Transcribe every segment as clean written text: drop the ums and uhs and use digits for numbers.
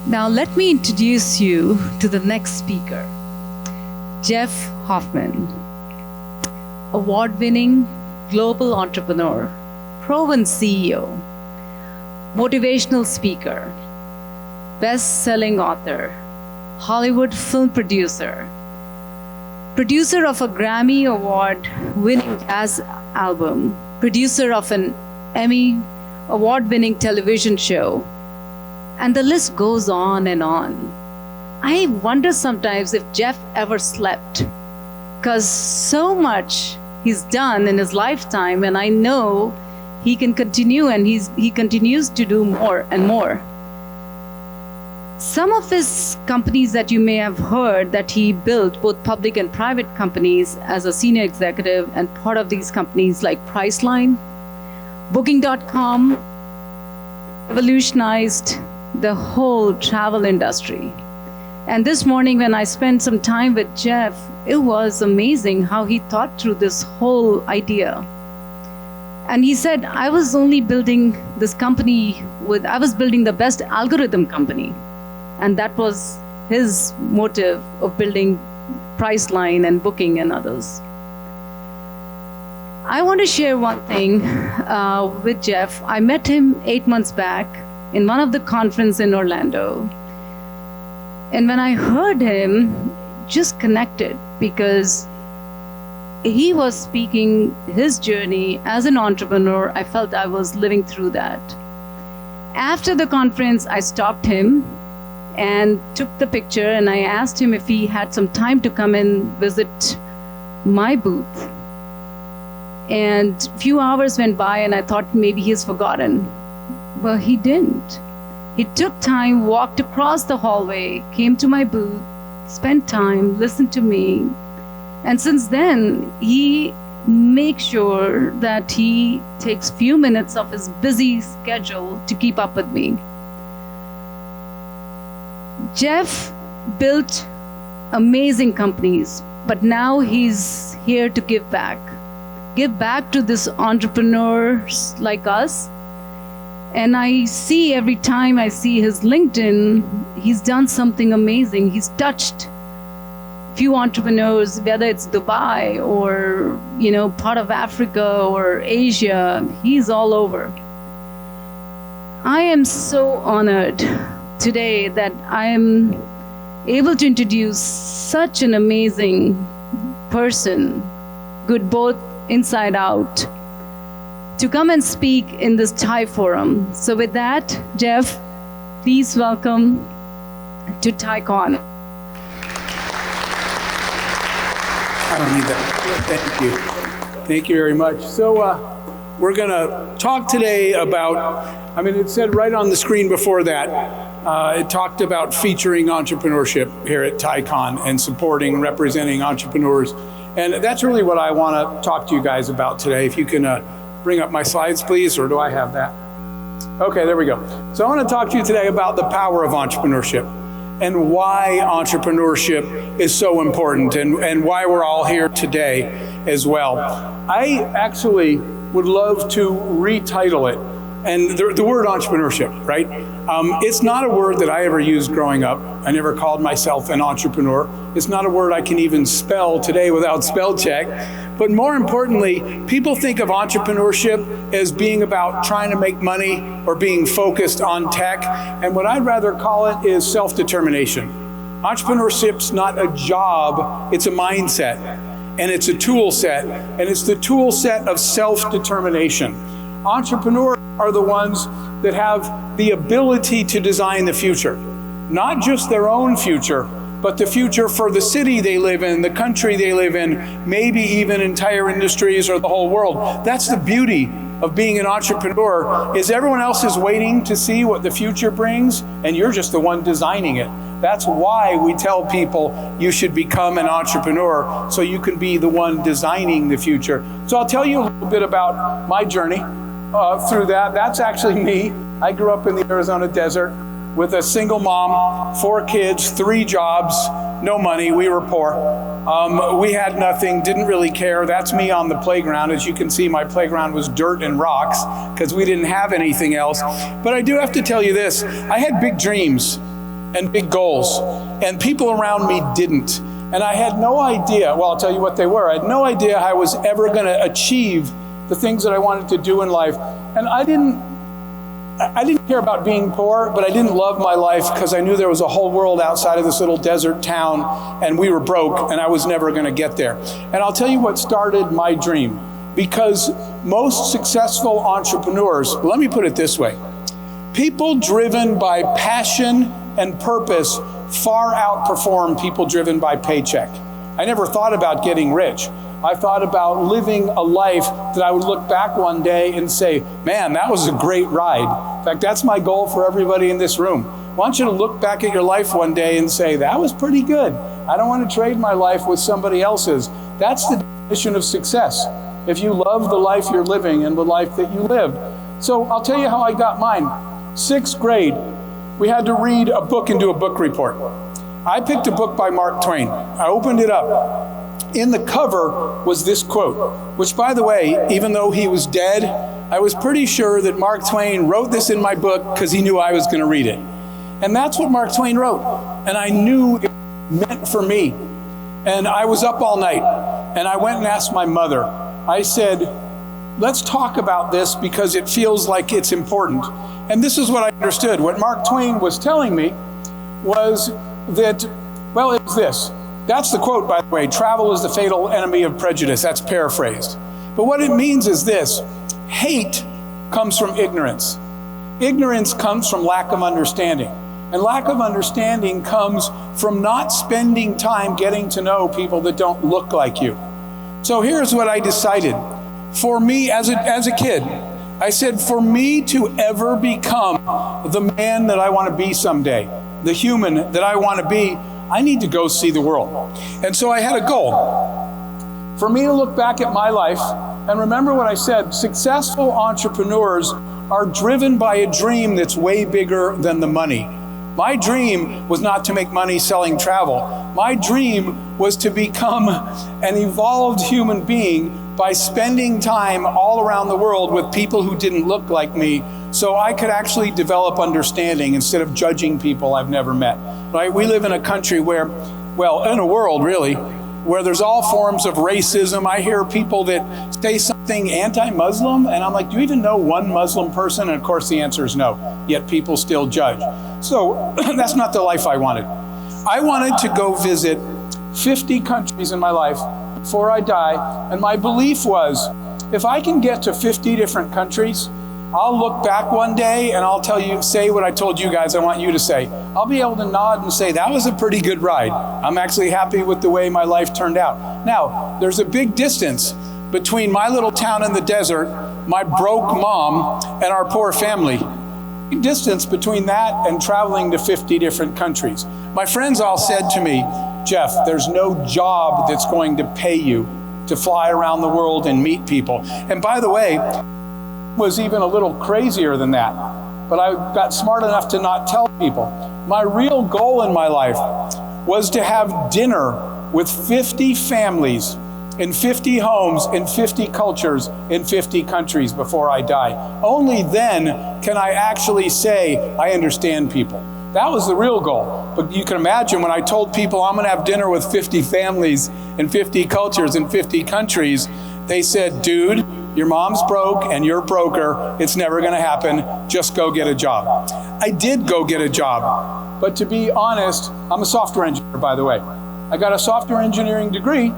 Now let me introduce you to the next speaker, Jeff Hoffman, award-winning global entrepreneur, proven CEO, motivational speaker, best-selling author, Hollywood film producer, producer of a Grammy Award winning jazz album, producer of an Emmy Award-winning television show, and the list goes on and on. I wonder sometimes if Jeff ever slept, because so much he's done in his lifetime, and I know he can continue, and he continues to do more and more. Some of his companies that you may have heard that he built, both public and private companies, as a senior executive, and part of these companies like Priceline, Booking.com, revolutionized the whole travel industry. And this morning when I spent some time with Jeff, it was amazing how he thought through this whole idea. And he said, I was only building this company I was building the best algorithm company. And that was his motive of building Priceline and Booking and others. I want to share one thing with Jeff. I met him 8 months back in one of the conferences in Orlando. And when I heard him, just connected, because he was speaking his journey as an entrepreneur. I felt I was living through that. After the conference, I stopped him and took the picture, and I asked him if he had some time to come and visit my booth. And a few hours went by, and I thought maybe he's forgotten. Well, he didn't. He took time, walked across the hallway, came to my booth, spent time, listened to me. And since then, he makes sure that he takes few minutes of his busy schedule to keep up with me. Jeff built amazing companies, but now he's here to give back to these entrepreneurs like us. And I see every time I see his LinkedIn, he's done something amazing. He's touched few entrepreneurs, whether it's Dubai or, part of Africa or Asia. He's all over. I am so honored today that I am able to introduce such an amazing person, good both inside out, to come and speak in this Thai forum. So with that, Jeff, please welcome to TiEcon. I don't need that. Thank you. Thank you very much. So we're going to talk today about, it said right on the screen before that, it talked about featuring entrepreneurship here at TiEcon and supporting and representing entrepreneurs. And that's really what I want to talk to you guys about today. If you can bring up my slides, please, or do I have that? Okay, there we go. So I want to talk to you today about the power of entrepreneurship and why entrepreneurship is so important and why we're all here today as well. I actually would love to retitle it. And the word entrepreneurship, right? It's not a word that I ever used growing up. I never called myself an entrepreneur. It's not a word I can even spell today without spell check. But more importantly, people think of entrepreneurship as being about trying to make money or being focused on tech. And what I'd rather call it is self-determination. Entrepreneurship's not a job, it's a mindset. And it's a tool set. And it's the tool set of self-determination. Entrepreneurs are the ones that have the ability to design the future. Not just their own future, but the future for the city they live in, the country they live in, maybe even entire industries or the whole world. That's the beauty of being an entrepreneur, is everyone else is waiting to see what the future brings, and you're just the one designing it. That's why we tell people you should become an entrepreneur, so you can be the one designing the future. So I'll tell you a little bit about my journey through that. That's actually me. I grew up in the Arizona desert with a single mom, 4 kids, 3 jobs, no money. We were poor. We had nothing, didn't really care. That's me on the playground. As you can see, my playground was dirt and rocks because we didn't have anything else. But I do have to tell you this, I had big dreams. and big goals. And people around me didn't. And I had no idea, well, I'll tell you what they were. I had no idea I was ever going to achieve the things that I wanted to do in life. And I didn't care about being poor, but I didn't love my life because I knew there was a whole world outside of this little desert town, and we were broke, and I was never going to get there. And I'll tell you what started my dream. Because most successful entrepreneurs, let me put it this way, people driven by passion and purpose far outperform people driven by paycheck. I never thought about getting rich. I thought about living a life that I would look back one day and say, man, that was a great ride. In fact, that's my goal for everybody in this room. I want you to look back at your life one day and say, that was pretty good. I don't want to trade my life with somebody else's. That's the definition of success. If you love the life you're living and the life that you lived. So I'll tell you how I got mine. 6th grade, we had to read a book and do a book report. I picked a book by Mark Twain. I opened it up. In the cover was this quote, which, by the way, even though he was dead, I was pretty sure that Mark Twain wrote this in my book because he knew I was going to read it. And that's what Mark Twain wrote. And I knew it meant for me. And I was up all night. And I went and asked my mother. I said, let's talk about this because it feels like it's important. And this is what I understood. What Mark Twain was telling me was that, well, it was this. That's the quote, by the way, travel is the fatal enemy of prejudice. That's paraphrased. But what it means is this. Hate comes from ignorance. Ignorance comes from lack of understanding. And lack of understanding comes from not spending time getting to know people that don't look like you. So here's what I decided. For me, as a kid, I said, for me to ever become the man that I want to be someday, the human that I want to be, I need to go see the world. And so I had a goal. For me to look back at my life and remember what I said, successful entrepreneurs are driven by a dream that's way bigger than the money. My dream was not to make money selling travel. My dream was to become an evolved human being by spending time all around the world with people who didn't look like me, so I could actually develop understanding instead of judging people I've never met. Right? We live in a country where, well, in a world really, where there's all forms of racism. I hear people that say something anti-Muslim, and I'm like, do you even know one Muslim person? And of course the answer is no, yet people still judge. So that's not the life I wanted. I wanted to go visit 50 countries in my life before I die, and my belief was, if I can get to 50 different countries, I'll look back one day and I'll say what I told you guys I want you to say. I'll be able to nod and say, that was a pretty good ride. I'm actually happy with the way my life turned out. Now, there's a big distance between my little town in the desert, my broke mom, and our poor family. Big distance between that and traveling to 50 different countries. My friends all said to me, Jeff, there's no job that's going to pay you to fly around the world and meet people. And by the way, was even a little crazier than that. But I got smart enough to not tell people. My real goal in my life was to have dinner with 50 families in 50 homes, in 50 cultures, in 50 countries before I die. Only then can I actually say, I understand people. That was the real goal. But you can imagine when I told people I'm going to have dinner with 50 families in 50 cultures in 50 countries, they said, dude, your mom's broke and you're broker. It's never going to happen. Just go get a job. I did go get a job. But to be honest, I'm a software engineer, by the way. I got a software engineering degree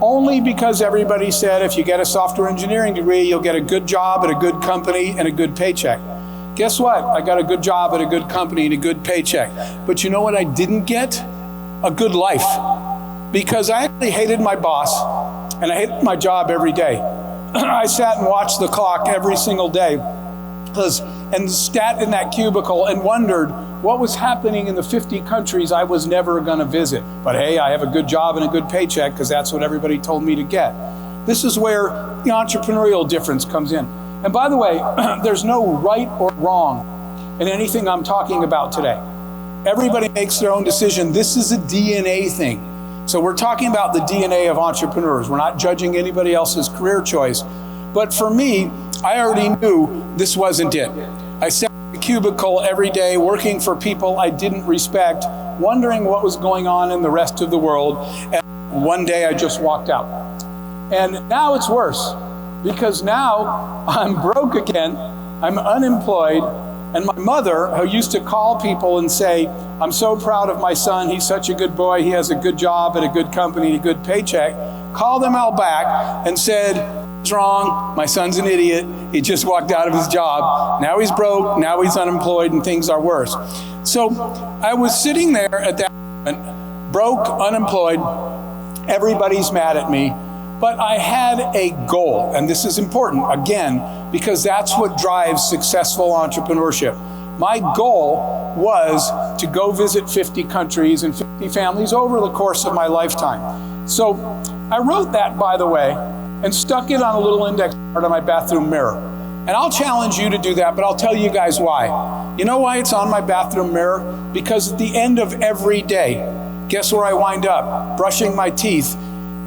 only because everybody said if you get a software engineering degree, you'll get a good job at a good company and a good paycheck. Guess what? I got a good job at a good company and a good paycheck. But you know what I didn't get? A good life. Because I actually hated my boss and I hated my job every day. I sat and watched the clock every single day and sat in that cubicle and wondered what was happening in the 50 countries I was never going to visit. But hey, I have a good job and a good paycheck because that's what everybody told me to get. This is where the entrepreneurial difference comes in. And by the way, there's no right or wrong in anything I'm talking about today. Everybody makes their own decision. This is a DNA thing. So we're talking about the DNA of entrepreneurs. We're not judging anybody else's career choice. But for me, I already knew this wasn't it. I said a cubicle every day, working for people I didn't respect, wondering what was going on in the rest of the world. And one day I just walked out. And now it's worse, because now I'm broke again, I'm unemployed, and my mother, who used to call people and say, I'm so proud of my son, he's such a good boy, he has a good job at a good company, a good paycheck, called them all back and said, what's wrong? My son's an idiot. He just walked out of his job. Now he's broke, now he's unemployed, and things are worse. So I was sitting there at that moment, broke, unemployed, everybody's mad at me, but I had a goal, and this is important, again, because that's what drives successful entrepreneurship. My goal was to go visit 50 countries and 50 families over the course of my lifetime. So I wrote that, by the way, and stuck it on a little index card on my bathroom mirror. And I'll challenge you to do that, but I'll tell you guys why. You know why it's on my bathroom mirror? Because at the end of every day, guess where I wind up? Brushing my teeth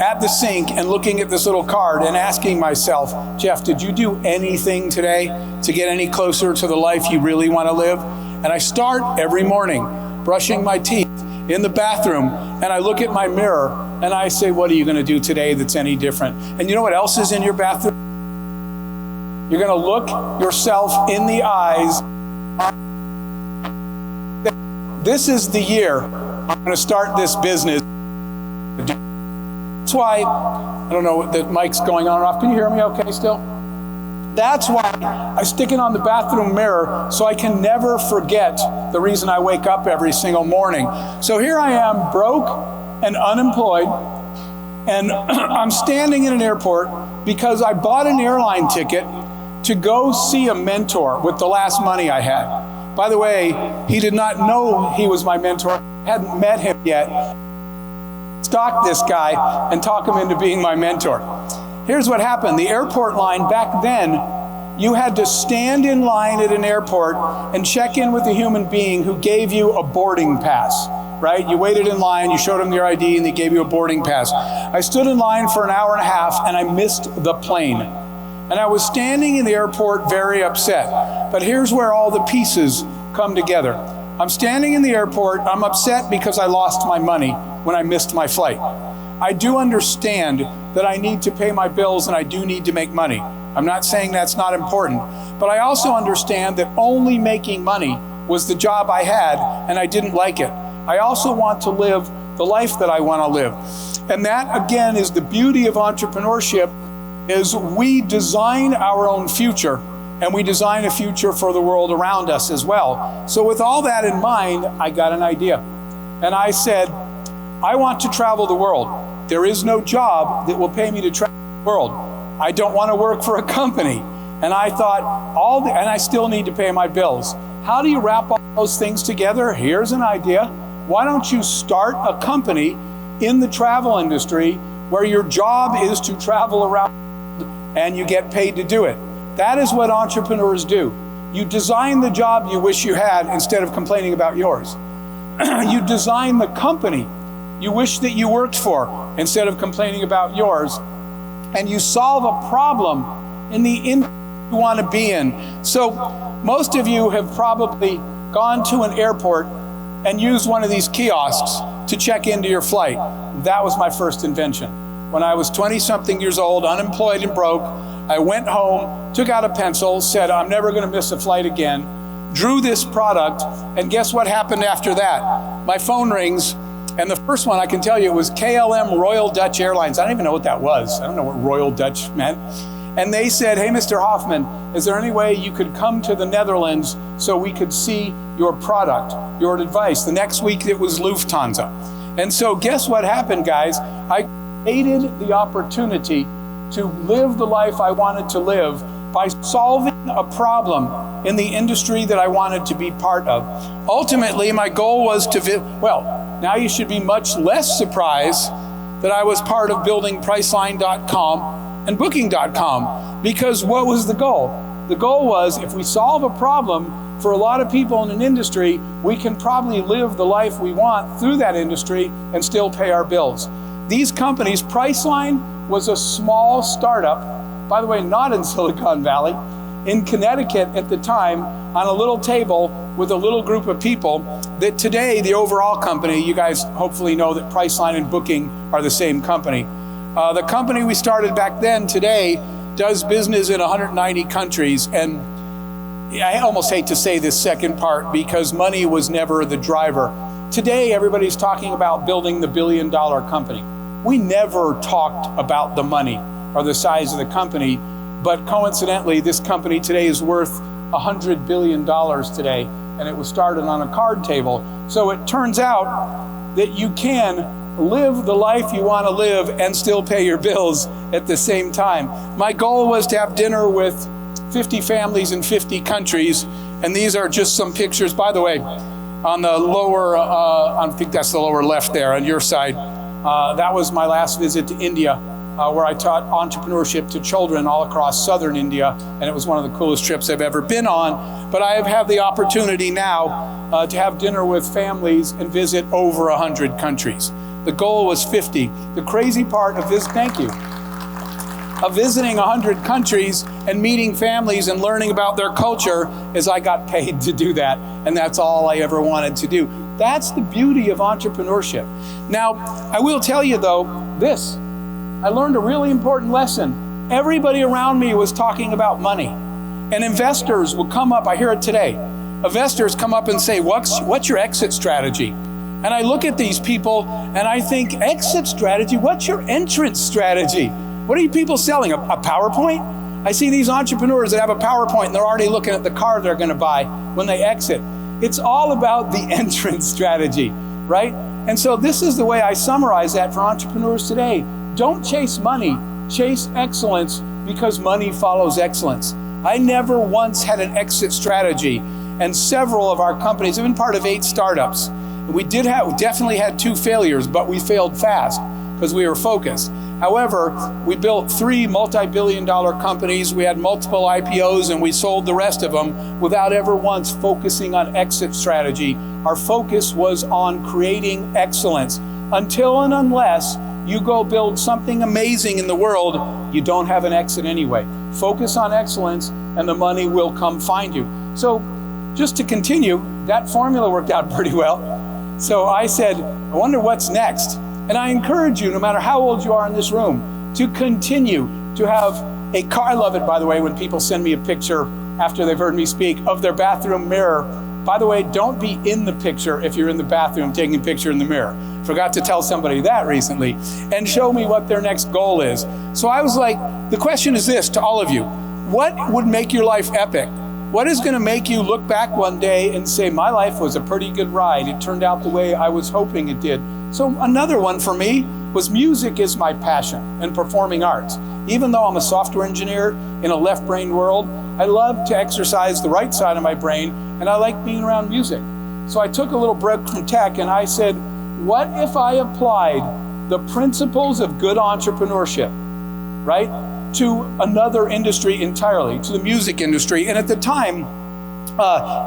at the sink and looking at this little card and asking myself, Jeff, did you do anything today to get any closer to the life you really want to live? And I start every morning brushing my teeth in the bathroom, and I look at my mirror and I say, what are you going to do today that's any different? And you know what else is in your bathroom? You're going to look yourself in the eyes. This is the year I'm going to start this business. That's why, I don't know, the mic's going on and off. Can you hear me okay still? That's why I stick it on the bathroom mirror, so I can never forget the reason I wake up every single morning. So here I am, broke and unemployed, and I'm standing in an airport because I bought an airline ticket to go see a mentor with the last money I had. By the way, he did not know he was my mentor. I hadn't met him yet. Stalk this guy and talk him into being my mentor. Here's what happened. The airport line back then, you had to stand in line at an airport and check in with a human being who gave you a boarding pass, right? You waited in line, you showed them your ID, and they gave you a boarding pass. I stood in line for an hour and a half, and I missed the plane. And I was standing in the airport very upset. But here's where all the pieces come together. I'm standing in the airport, I'm upset because I lost my money when I missed my flight. I do understand that I need to pay my bills and I do need to make money. I'm not saying that's not important, but I also understand that only making money was the job I had and I didn't like it. I also want to live the life that I want to live. And that, again, is the beauty of entrepreneurship, is we design our own future. And we design a future for the world around us as well. So with all that in mind, I got an idea. And I said, I want to travel the world. There is no job that will pay me to travel the world. I don't want to work for a company. And I thought, and I still need to pay my bills. How do you wrap all those things together? Here's an idea. Why don't you start a company in the travel industry where your job is to travel around and you get paid to do it? That is what entrepreneurs do. You design the job you wish you had instead of complaining about yours. You design the company you wish that you worked for instead of complaining about yours. And you solve a problem in the industry you want to be in. So most of you have probably gone to an airport and used one of these kiosks to check into your flight. That was my first invention. When I was 20-something years old, unemployed and broke, I went home, took out a pencil, said, I'm never going to miss a flight again, drew this product, and guess what happened after that? My phone rings, and the first one I can tell you was KLM Royal Dutch Airlines. I don't even know what that was. I don't know what Royal Dutch meant. And they said, hey, Mr. Hoffman, is there any way you could come to the Netherlands so we could see your product, your advice? The next week it was Lufthansa. And so guess what happened, guys? I created the opportunity to live the life I wanted to live by solving a problem in the industry that I wanted to be part of. Ultimately, my goal was to, now you should be much less surprised that I was part of building Priceline.com and Booking.com, because what was the goal? The goal was, if we solve a problem for a lot of people in an industry, we can probably live the life we want through that industry and still pay our bills. These companies, Priceline was a small startup, by the way, not in Silicon Valley, in Connecticut at the time on a little table with a little group of people that today, the overall company, you guys hopefully know that Priceline and Booking are the same company. The company we started back then today does business in 190 countries, and I almost hate to say this second part because money was never the driver. Today, everybody's talking about building the billion-dollar company. We never talked about the money or the size of the company, but coincidentally, this company today is worth $100 billion today, and it was started on a card table. So it turns out that you can live the life you want to live and still pay your bills at the same time. My goal was to have dinner with 50 families in 50 countries, and these are just some pictures. By the way, on the lower, I think that's the lower left there on your side, that was my last visit to India, where I taught entrepreneurship to children all across southern India, and it was one of the coolest trips I've ever been on. But I have had the opportunity now to have dinner with families and visit over 100 countries. The goal was 50. The crazy part of this, thank you, of visiting 100 countries and meeting families and learning about their culture is I got paid to do that, and that's all I ever wanted to do. That's the beauty of entrepreneurship. Now, I will tell you though, this, I learned a really important lesson. Everybody around me was talking about money, and investors will come up, I hear it today, investors come up and say, what's your exit strategy? And I look at these people and I think, exit strategy? What's your entrance strategy? What are you people selling, a PowerPoint? I see these entrepreneurs that have a PowerPoint and they're already looking at the car they're gonna buy when they exit. It's all about the entrance strategy, right? And so this is the way I summarize that for entrepreneurs today. Don't chase money, chase excellence, because money follows excellence. I never once had an exit strategy, and several of our companies have been part of 8 startups. We definitely had 2 failures, but we failed fast because we were focused. However, we built 3 multi-billion-dollar companies, we had multiple IPOs, and we sold the rest of them without ever once focusing on exit strategy. Our focus was on creating excellence. Until and unless you go build something amazing in the world, you don't have an exit anyway. Focus on excellence and the money will come find you. So just to continue, that formula worked out pretty well. So I said, I wonder what's next. And I encourage you, no matter how old you are in this room, to continue to have a car. I love it, by the way, when people send me a picture after they've heard me speak of their bathroom mirror. By the way, don't be in the picture if you're in the bathroom taking a picture in the mirror. Forgot to tell somebody that recently. And show me what their next goal is. So I was like, the question is this to all of you. What would make your life epic? What is going to make you look back one day and say, my life was a pretty good ride. It turned out the way I was hoping it did. So another one for me was music is my passion and performing arts. Even though I'm a software engineer in a left-brain world, I love to exercise the right side of my brain, and I like being around music. So I took a little break from tech and I said, what if I applied the principles of good entrepreneurship, right, to another industry entirely, to the music industry? And at the time,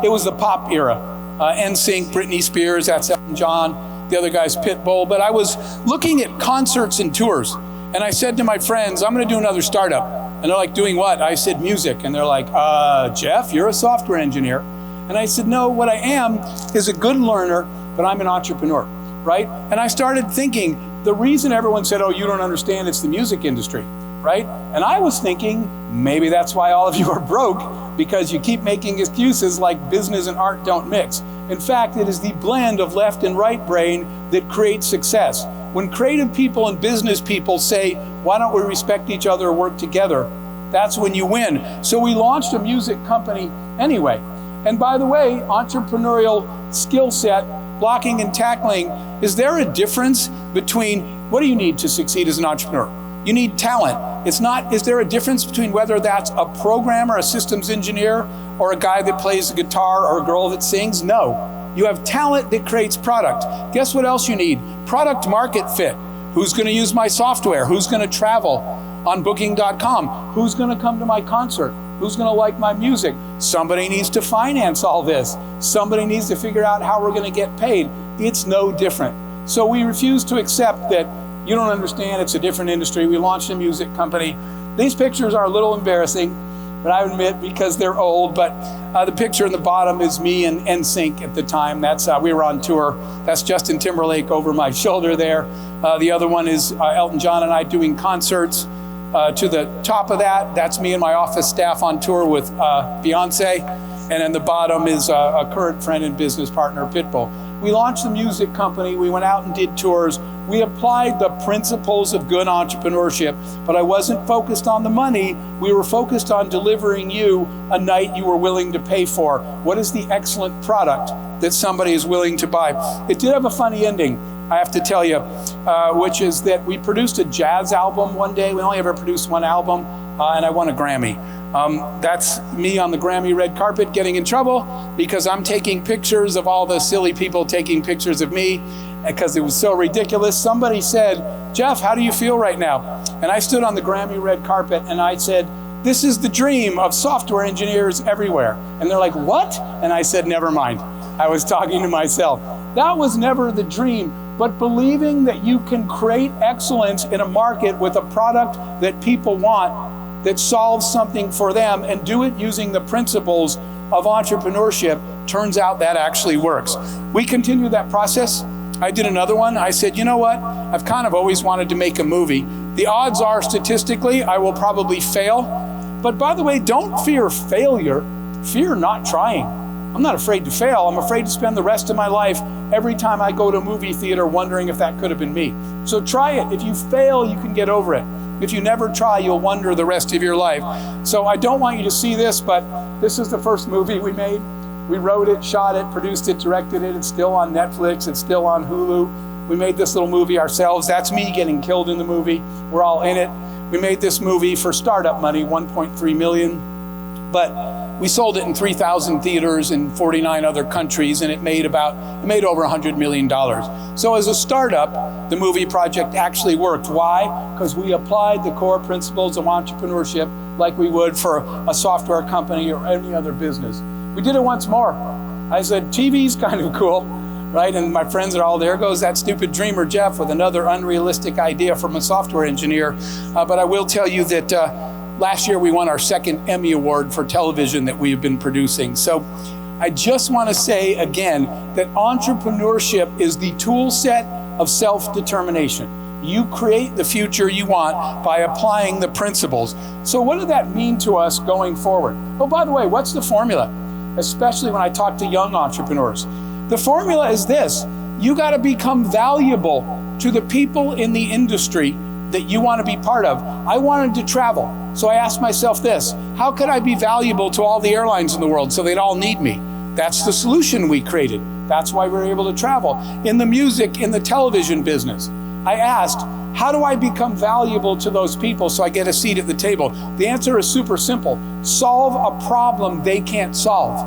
it was the pop era. NSYNC, Britney Spears, that's Elton John, the other guy's Pitbull. But I was looking at concerts and tours, and I said to my friends, I'm gonna do another startup. And they're like, doing what? I said, music. And they're like, Jeff, you're a software engineer. And I said, no, what I am is a good learner, but I'm an entrepreneur, right? And I started thinking, the reason everyone said, oh, you don't understand, it's the music industry, right? And I was thinking, maybe that's why all of you are broke, because you keep making excuses like business and art don't mix. In fact, it is the blend of left and right brain that creates success. When creative people and business people say, why don't we respect each other or work together? That's when you win. So we launched a music company anyway. And by the way, entrepreneurial skill set, blocking and tackling, is there a difference between, what do you need to succeed as an entrepreneur? You need talent. It's not, is there a difference between whether that's a programmer, a systems engineer, or a guy that plays the guitar, or a girl that sings? No. You have talent that creates product. Guess what else you need? Product market fit. Who's gonna use my software? Who's gonna travel on booking.com? Who's gonna come to my concert? Who's gonna like my music? Somebody needs to finance all this. Somebody needs to figure out how we're gonna get paid. It's no different. So we refuse to accept that you don't understand, it's a different industry. We launched a music company. These pictures are a little embarrassing. but I admit because they're old. But the picture in the bottom is me and NSYNC at the time. That's we were on tour. That's Justin Timberlake over my shoulder there. The other one is Elton John and I doing concerts. To the top of that, that's me and my office staff on tour with Beyonce. And then the bottom is a current friend and business partner, Pitbull. We launched the music company. We went out and did tours. We applied the principles of good entrepreneurship, but I wasn't focused on the money. We were focused on delivering you a night you were willing to pay for. What is the excellent product that somebody is willing to buy? It did have a funny ending, I have to tell you, which is that we produced a jazz album one day. We only ever produced one album, and I won a Grammy. That's me on the Grammy red carpet getting in trouble because I'm taking pictures of all the silly people taking pictures of me because it was so ridiculous. Somebody said, "Jeff, how do you feel right now?" And I stood on the Grammy red carpet and I said, "This is the dream of software engineers everywhere." And they're like, "What?" And I said, "Never mind." I was talking to myself. That was never the dream, but believing that you can create excellence in a market with a product that people want, that solves something for them, and do it using the principles of entrepreneurship, turns out that actually works. We continue that process. I did another one. I said, you know what? I've kind of always wanted to make a movie. The odds are statistically I will probably fail. But by the way, don't fear failure. Fear not trying. I'm not afraid to fail. I'm afraid to spend the rest of my life every time I go to a movie theater wondering if that could have been me. So try it. If you fail, you can get over it. If you never try, you'll wonder the rest of your life. So I don't want you to see this, but this is the first movie we made. We wrote it, shot it, produced it, directed it. It's still on Netflix. It's still on Hulu. We made this little movie ourselves. That's me getting killed in the movie. We're all in it. We made this movie for startup money, 1.3 million. But we sold it in 3,000 theaters in 49 other countries, and it made over $100 million. So as a startup, the movie project actually worked. Why? Because we applied the core principles of entrepreneurship like we would for a software company or any other business. We did it once more. I said, TV's kind of cool, right? And my friends are all, there goes that stupid dreamer Jeff with another unrealistic idea from a software engineer. But I will tell you that last year we won our second Emmy Award for television that we have been producing. So I just want to say again that entrepreneurship is the tool set of self-determination. You create the future you want by applying the principles. So what did that mean to us going forward? Oh, by the way, what's the formula? Especially when I talk to young entrepreneurs. The formula is this: you got to become valuable to the people in the industry that you want to be part of. I wanted to travel, so I asked myself this: how could I be valuable to all the airlines in the world so they'd all need me? That's the solution we created. That's why we were able to travel. In the music, in the television business, I asked, how do I become valuable to those people so I get a seat at the table? The answer is super simple. Solve a problem they can't solve.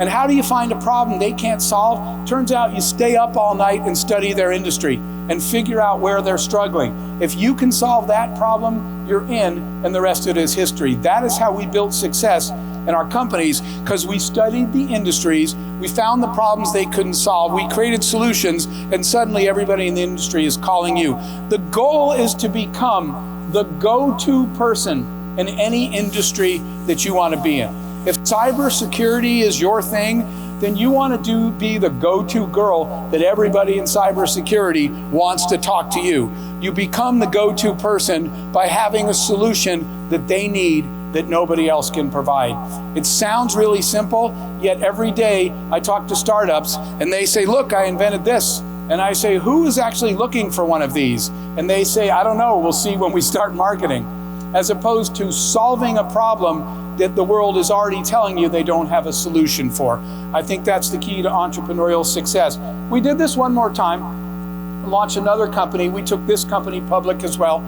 And how do you find a problem they can't solve? Turns out you stay up all night and study their industry and figure out where they're struggling. If you can solve that problem, you're in, and the rest of it is history. That is how we built success in our companies, because we studied the industries, we found the problems they couldn't solve, we created solutions, and suddenly everybody in the industry is calling you. The goal is to become the go-to person in any industry that you want to be in. If cybersecurity is your thing, then you want to be the go-to girl that everybody in cybersecurity wants to talk to you. You become the go-to person by having a solution that they need that nobody else can provide. It sounds really simple, yet every day I talk to startups and they say, look, I invented this. And I say, who is actually looking for one of these? And they say, I don't know, we'll see when we start marketing. As opposed to solving a problem that the world is already telling you they don't have a solution for. I think that's the key to entrepreneurial success. We did this one more time, launched another company. We took this company public as well.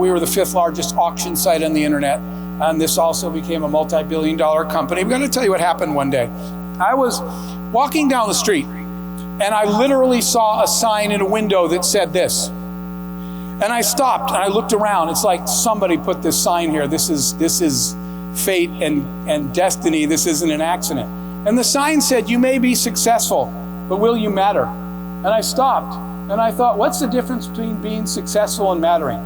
We were the 5th largest auction site on the internet. And this also became a multi-billion-dollar company. I'm going to tell you what happened one day. I was walking down the street and I literally saw a sign in a window that said this. And I stopped and I looked around. It's like somebody put this sign here. This is fate and destiny. This isn't an accident. And the sign said, you may be successful, but will you matter? And I stopped and I thought, what's the difference between being successful and mattering?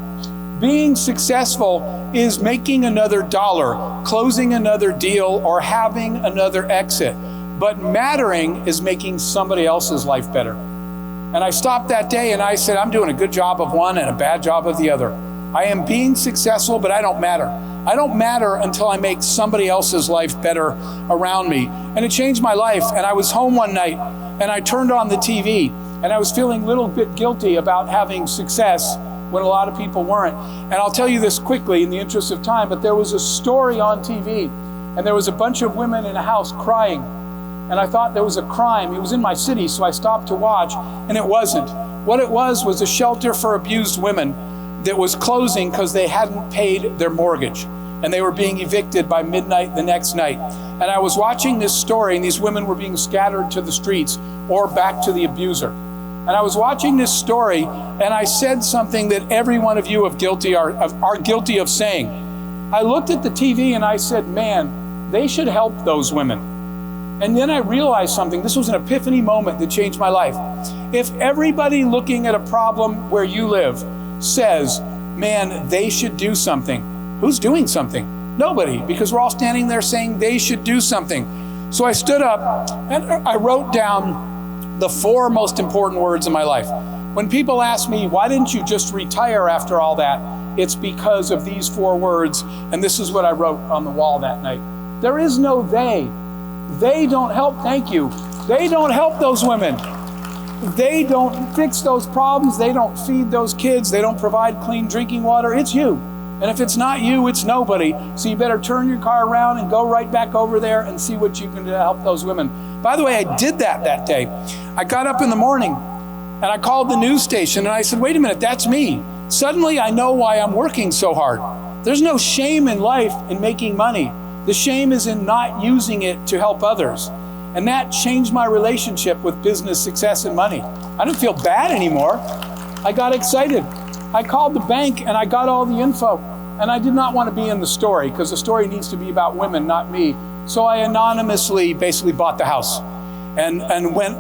Being successful is making another dollar, closing another deal, or having another exit. But mattering is making somebody else's life better. And I stopped that day and I said, I'm doing a good job of one and a bad job of the other. I am being successful, but I don't matter. I don't matter until I make somebody else's life better around me. And it changed my life. And I was home one night and I turned on the TV and I was feeling a little bit guilty about having success when a lot of people weren't. And I'll tell you this quickly in the interest of time, but there was a story on TV and there was a bunch of women in a house crying. And I thought there was a crime. It was in my city, so I stopped to watch, and it wasn't. What it was a shelter for abused women that was closing because they hadn't paid their mortgage, and they were being evicted by midnight the next night. And I was watching this story, and these women were being scattered to the streets or back to the abuser. And I was watching this story, and I said something that every one of you are guilty of saying. I looked at the TV and I said, man, they should help those women. And then I realized something. This was an epiphany moment that changed my life. If everybody looking at a problem where you live says, man, they should do something, who's doing something? Nobody, because we're all standing there saying they should do something. So I stood up and I wrote down the 4 most important words in my life. When people ask me, why didn't you just retire after all that? It's because of these 4 words. And this is what I wrote on the wall that night. There is no they. They don't help, thank you. They don't help those women. They don't fix those problems. They don't feed those kids. They don't provide clean drinking water. It's you. And if it's not you, it's nobody. So you better turn your car around and go right back over there and see what you can do to help those women. By the way, I did that day. I got up in the morning and I called the news station and I said, wait a minute, that's me. Suddenly I know why I'm working so hard. There's no shame in life in making money. The shame is in not using it to help others. And that changed my relationship with business, success, and money. I didn't feel bad anymore. I got excited. I called the bank and I got all the info. And I did not want to be in the story because the story needs to be about women, not me. So I anonymously basically bought the house and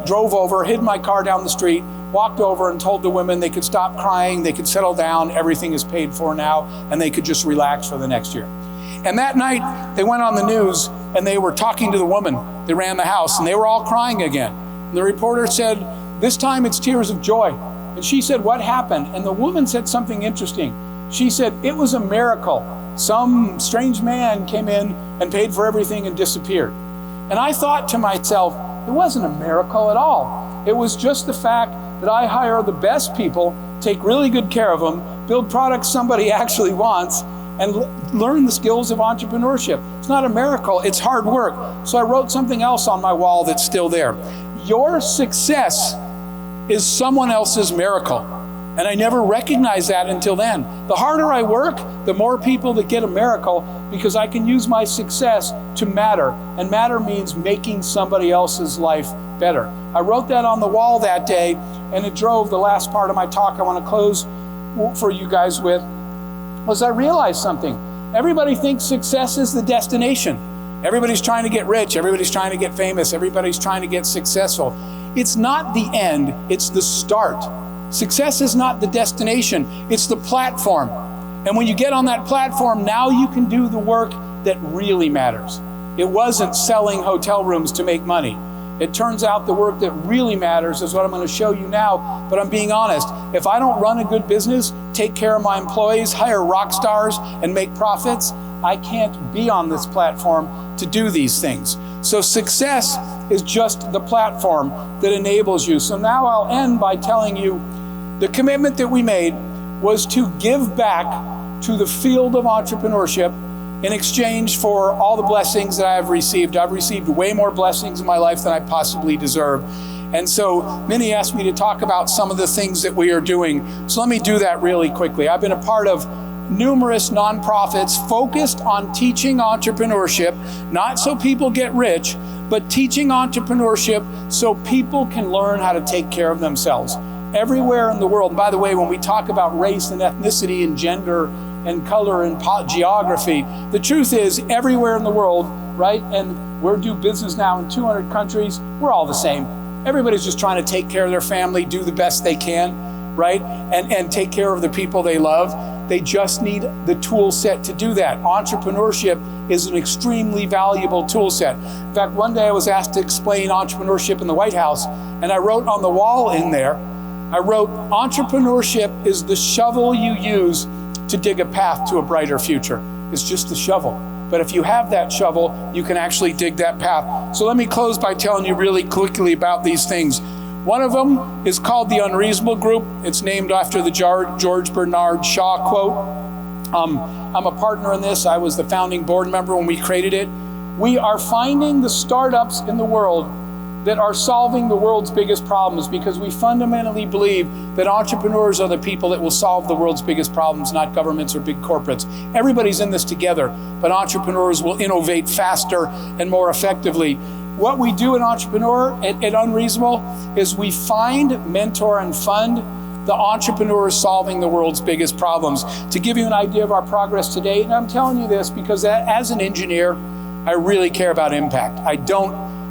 drove over, hid my car down the street, walked over and told the women they could stop crying, they could settle down, everything is paid for now, and they could just relax for the next year. And that night, they went on the news and they were talking to the woman that ran the house, and they were all crying again. And the reporter said, this time it's tears of joy. And she said, what happened? And the woman said something interesting. She said, it was a miracle. Some strange man came in and paid for everything and disappeared. And I thought to myself, it wasn't a miracle at all. It was just the fact that I hire the best people, take really good care of them, build products somebody actually wants, and learn the skills of entrepreneurship. It's not a miracle, it's hard work. So I wrote something else on my wall that's still there. Your success is someone else's miracle. And I never recognized that until then. The harder I work, the more people that get a miracle, because I can use my success to matter. And matter means making somebody else's life better. I wrote that on the wall that day, and it drove the last part of my talk I want to close for you guys with, was I realized something. Everybody thinks success is the destination. Everybody's trying to get rich, everybody's trying to get famous, everybody's trying to get successful. It's not the end, it's the start. Success is not the destination, it's the platform. And when you get on that platform, now you can do the work that really matters. It wasn't selling hotel rooms to make money. It turns out the work that really matters is what I'm going to show you now, but I'm being honest. If I don't run a good business, take care of my employees, hire rock stars, and make profits, I can't be on this platform to do these things. So success is just the platform that enables you. So now I'll end by telling you the commitment that we made was to give back to the field of entrepreneurship in exchange for all the blessings that I have received. I've received way more blessings in my life than I possibly deserve. And so Minnie asked me to talk about some of the things that we are doing. So let me do that really quickly. I've been a part of numerous nonprofits focused on teaching entrepreneurship, not so people get rich, but teaching entrepreneurship so people can learn how to take care of themselves. Everywhere in the world, and by the way, when we talk about race and ethnicity and gender and color and geography, the truth is everywhere in the world, right? And we're doing business now in 200 countries, we're all the same. Everybody's just trying to take care of their family, do the best they can, right? And take care of the people they love. They just need the tool set to do that. Entrepreneurship is an extremely valuable tool set. In fact, one day I was asked to explain entrepreneurship in the White House, and I wrote on the wall in there, I wrote, entrepreneurship is the shovel you use to dig a path to a brighter future. It's just the shovel. But if you have that shovel, you can actually dig that path. So let me close by telling you really quickly about these things. One of them is called the Unreasonable Group. It's named after the George Bernard Shaw quote. I'm a partner in this. I was the founding board member when we created it. We are finding the startups in the world that are solving the world's biggest problems, because we fundamentally believe that entrepreneurs are the people that will solve the world's biggest problems, not governments or big corporates. Everybody's in this together, but entrepreneurs will innovate faster and more effectively. What we do in Entrepreneur at Unreasonable is we find, mentor, and fund the entrepreneurs solving the world's biggest problems. To give you an idea of our progress to date, and I'm telling you this because as an engineer, I really care about impact.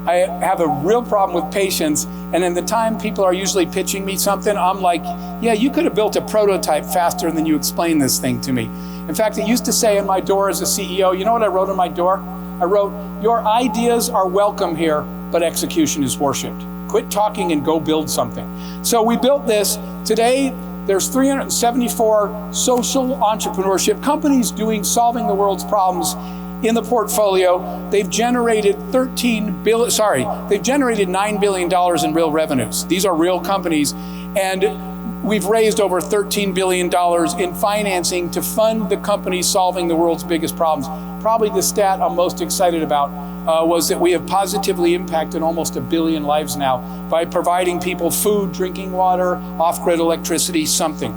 I have a real problem with patience, and in the time people are usually pitching me something, I'm like, yeah, you could have built a prototype faster than you explained this thing to me. In fact, it used to say on my door as a CEO, you know what I wrote on my door? I wrote, your ideas are welcome here, but execution is worshipped. Quit talking and go build something. So we built this. Today, there's 374 social entrepreneurship companies solving the world's problems in the portfolio. They've generated $9 billion in real revenues. These are real companies, and we've raised over $13 billion in financing to fund the companies solving the world's biggest problems. Probably the stat I'm most excited about was that we have positively impacted almost 1 billion lives now by providing people food, drinking water, off-grid electricity, something.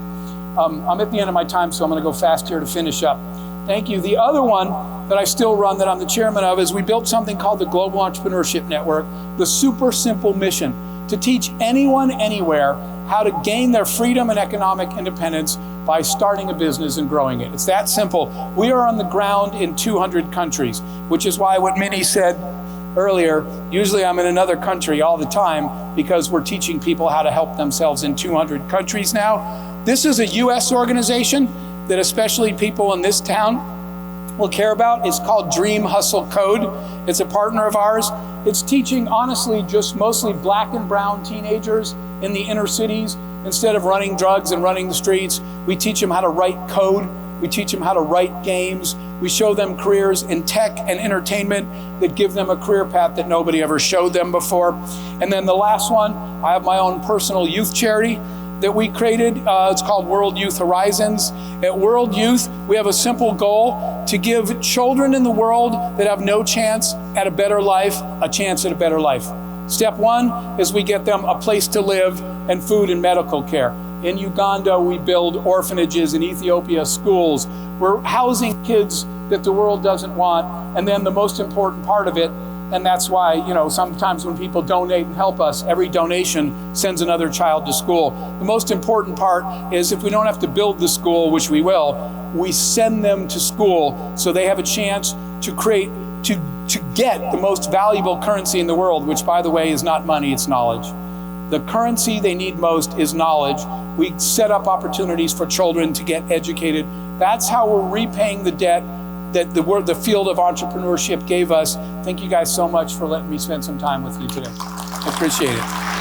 I'm at the end of my time, so I'm going to go fast here to finish up. Thank you. The other one that I still run, that I'm the chairman of, is we built something called the Global Entrepreneurship Network, the super simple mission to teach anyone, anywhere, how to gain their freedom and economic independence by starting a business and growing it. It's that simple. We are on the ground in 200 countries, which is why what Minnie said earlier, usually I'm in another country all the time because we're teaching people how to help themselves in 200 countries now. This is a US organization that especially people in this town will care about. It's called Dream Hustle Code. It's a partner of ours. It's teaching, honestly, just mostly black and brown teenagers in the inner cities. Instead of running drugs and running the streets, we teach them how to write code. We teach them how to write games. We show them careers in tech and entertainment that give them a career path that nobody ever showed them before. And then the last one, I have my own personal youth charity that we created. It's called World Youth Horizons. At World Youth, we have a simple goal to give children in the world that have no chance at a better life, a chance at a better life. Step one is we get them a place to live and food and medical care. In Uganda, we build orphanages. In Ethiopia, schools. We're housing kids that the world doesn't want. And then the most important part of it, and that's why, sometimes when people donate and help us, every donation sends another child to school. The most important part is if we don't have to build the school, which we will, we send them to school so they have a chance to get the most valuable currency in the world, which, by the way, is not money, it's knowledge. The currency they need most is knowledge. We set up opportunities for children to get educated. That's how we're repaying the debt that the field of entrepreneurship gave us. Thank you guys so much for letting me spend some time with you today. I appreciate it.